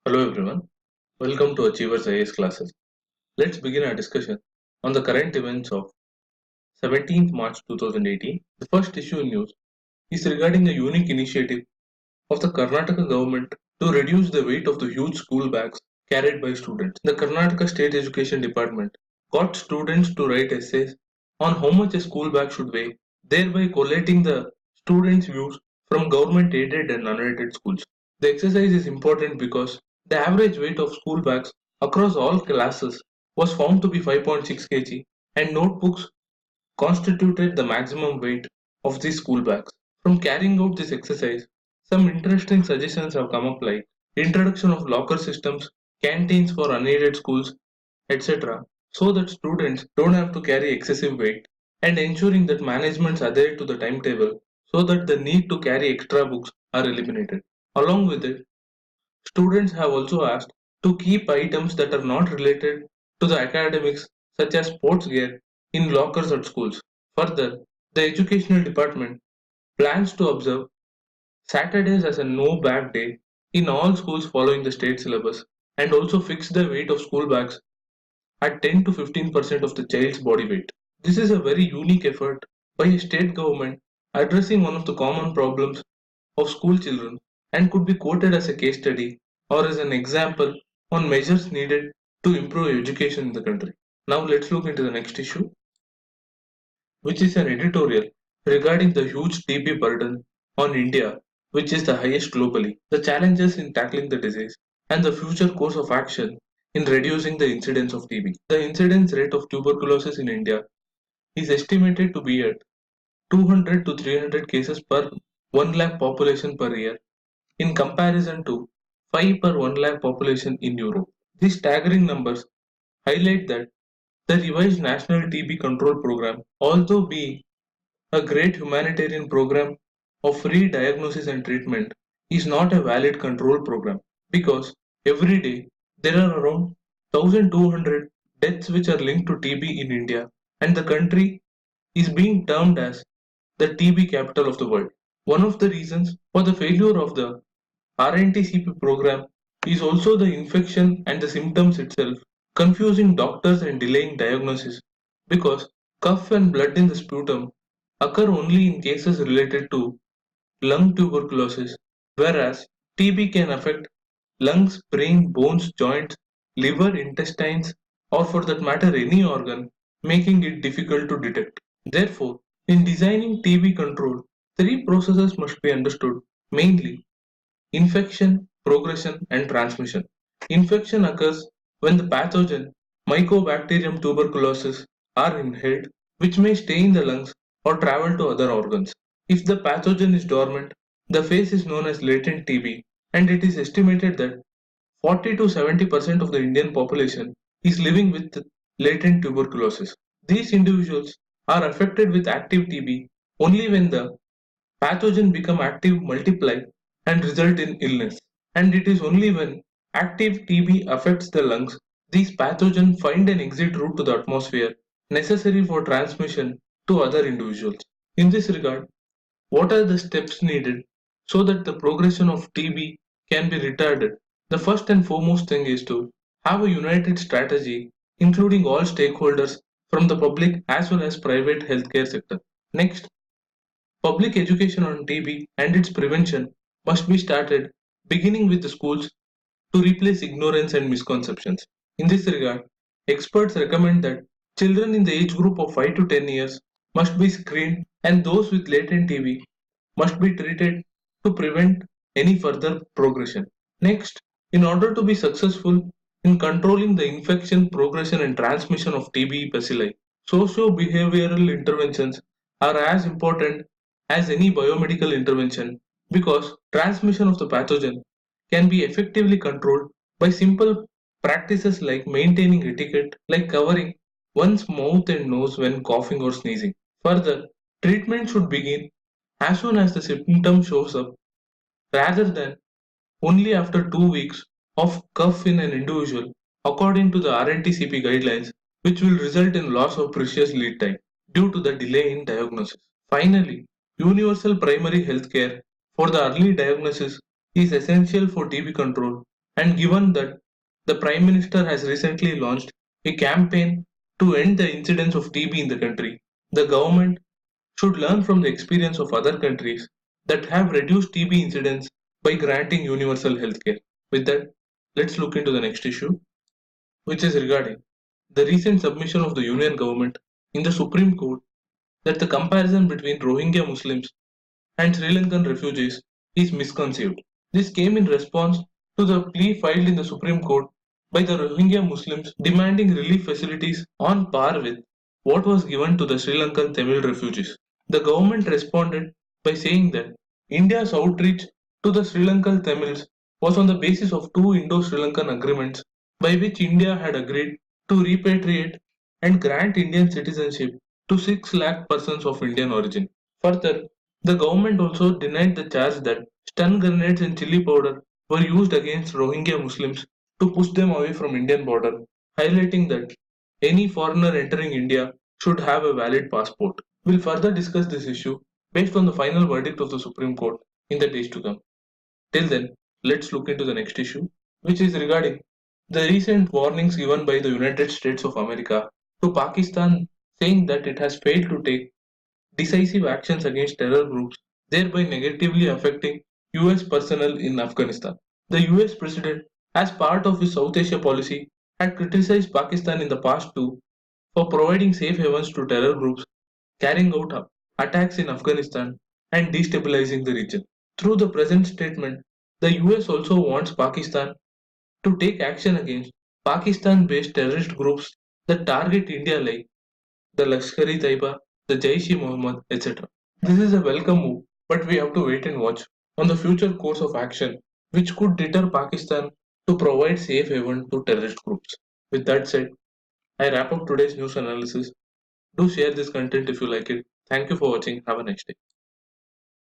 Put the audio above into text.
Hello everyone, welcome to Achievers IAS classes. Let's begin our discussion on the current events of 17th March 2018. The first issue in news is regarding a unique initiative of the Karnataka government to reduce the weight of the huge school bags carried by students. The Karnataka State Education Department got students to write essays on how much a school bag should weigh, thereby collating the students' views from government aided and unaided schools. The exercise is important because the average weight of school bags across all classes was found to be 5.6 kg and notebooks constituted the maximum weight of these school bags. From carrying out this exercise, some interesting suggestions have come up like introduction of locker systems, canteens for unaided schools, etc. so that students don't have to carry excessive weight and ensuring that managements adhere to the timetable so that the need to carry extra books are eliminated. Along with it, students have also asked to keep items that are not related to the academics such as sports gear in lockers at schools. Further, the educational department plans to observe Saturdays as a no bag day in all schools following the state syllabus and also fix the weight of school bags at 10 to 15% of the child's body weight. This is a very unique effort by a state government addressing one of the common problems of school children and could be quoted as a case study or as an example on measures needed to improve education in the country. Now let's look into the next issue, which is an editorial regarding the huge TB burden on India, which is the highest globally, the challenges in tackling the disease, and the future course of action in reducing the incidence of TB. The incidence rate of tuberculosis in India is estimated to be at 200 to 300 cases per 1 lakh population per year in comparison to 5 per 1 lakh population in Europe. These staggering numbers highlight that the revised National TB Control Program, although being a great humanitarian program of free diagnosis and treatment, is not a valid control program because every day there are around 1,200 deaths which are linked to TB in India, and the country is being termed as the TB capital of the world. One of the reasons for the failure of the RNTCP program is also the infection and the symptoms itself, confusing doctors and delaying diagnosis because cough and blood in the sputum occur only in cases related to lung tuberculosis, whereas TB can affect lungs, brain, bones, joints, liver, intestines, or for that matter any organ, making it difficult to detect. Therefore, in designing TB control, three processes must be understood mainly infection, progression, and transmission. Infection occurs when the pathogen Mycobacterium tuberculosis are inhaled, which may stay in the lungs or travel to other organs. If the pathogen is dormant, the phase is known as latent TB, and it is estimated that 40 to 70% of the Indian population is living with latent tuberculosis. These individuals are affected with active TB only when the pathogen become active, multiply, and result in illness. And it is only when active TB affects the lungs, these pathogens find an exit route to the atmosphere necessary for transmission to other individuals. In this regard, what are the steps needed so that the progression of TB can be retarded? The first and foremost thing is to have a united strategy including all stakeholders from the public as well as private healthcare sector. Next, public education on TB and its prevention must be started beginning with the schools to replace ignorance and misconceptions. In this regard, experts recommend that children in the age group of 5 to 10 years must be screened and those with latent TB must be treated to prevent any further progression. Next, in order to be successful in controlling the infection, progression, and transmission of TB bacilli, socio-behavioral interventions are as important as any biomedical intervention because transmission of the pathogen can be effectively controlled by simple practices like maintaining etiquette, like covering one's mouth and nose when coughing or sneezing. Further, treatment should begin as soon as the symptom shows up rather than only after 2 weeks of cough in an individual according to the RNTCP guidelines, which will result in loss of precious lead time due to the delay in diagnosis. Finally, universal primary health care for the early diagnosis is essential for TB control And given that the Prime Minister has recently launched a campaign to end the incidence of TB in the country, the government should learn from the experience of other countries that have reduced TB incidence by granting universal healthcare. With that, let's look into the next issue, which is regarding the recent submission of the Union government in the Supreme Court that the comparison between Rohingya Muslims and Sri Lankan refugees is misconceived. This came in response to the plea filed in the Supreme Court by the Rohingya Muslims demanding relief facilities on par with what was given to the Sri Lankan Tamil refugees. The government responded by saying that India's outreach to the Sri Lankan Tamils was on the basis of two Indo-Sri Lankan agreements by which India had agreed to repatriate and grant Indian citizenship to 6 lakh persons of Indian origin. Further, the government also denied the charge that stun grenades and chili powder were used against Rohingya Muslims to push them away from Indian border, highlighting that any foreigner entering India should have a valid passport. We'll further discuss this issue based on the final verdict of the Supreme Court in the days to come. Till then, let's look into the next issue, which is regarding the recent warnings given by the United States of America to Pakistan, saying that it has failed to take decisive actions against terror groups, thereby negatively affecting US personnel in Afghanistan. The US president, as part of his South Asia policy, had criticized Pakistan in the past too for providing safe havens to terror groups carrying out attacks in Afghanistan and destabilizing the region. Through the present statement, the US also wants Pakistan to take action against Pakistan based terrorist groups that target India like the Lashkar-e-Taiba, the Jaish-e-Mohammed, etc. This is a welcome move, but we have to wait and watch on the future course of action which could deter Pakistan to provide safe haven to terrorist groups. With that said, I wrap up today's news analysis. Do share this content if you like it. Thank you for watching. Have a nice day.